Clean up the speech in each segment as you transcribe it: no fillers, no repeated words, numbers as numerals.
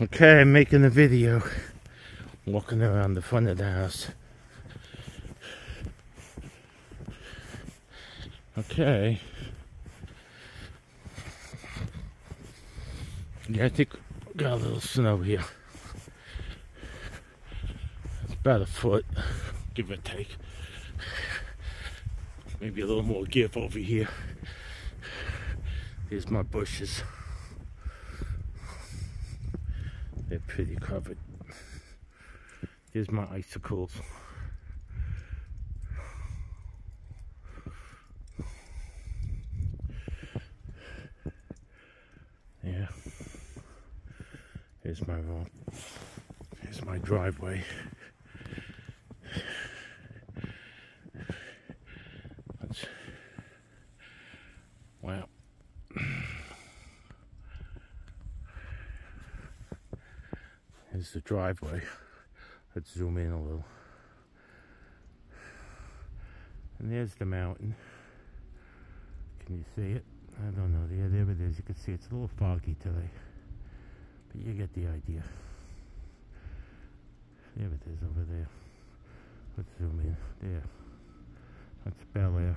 Okay, I'm making a video walking around the front of the house. Okay. Yeah, I think we got a little snow here. It's about a foot, give or take. Maybe a little more give over here. Here's my bushes. They're pretty covered. Here's my icicles. Yeah. Here's my road. Here's my driveway. Wow. Here's the driveway. Let's zoom in a little. And there's the mountain. Can you see it? I don't know. Yeah, there it is. You can see it's a little foggy today. But you get the idea. There it is over there. Let's zoom in. There. That's Bel Air.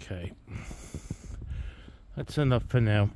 Okay. That's enough for now.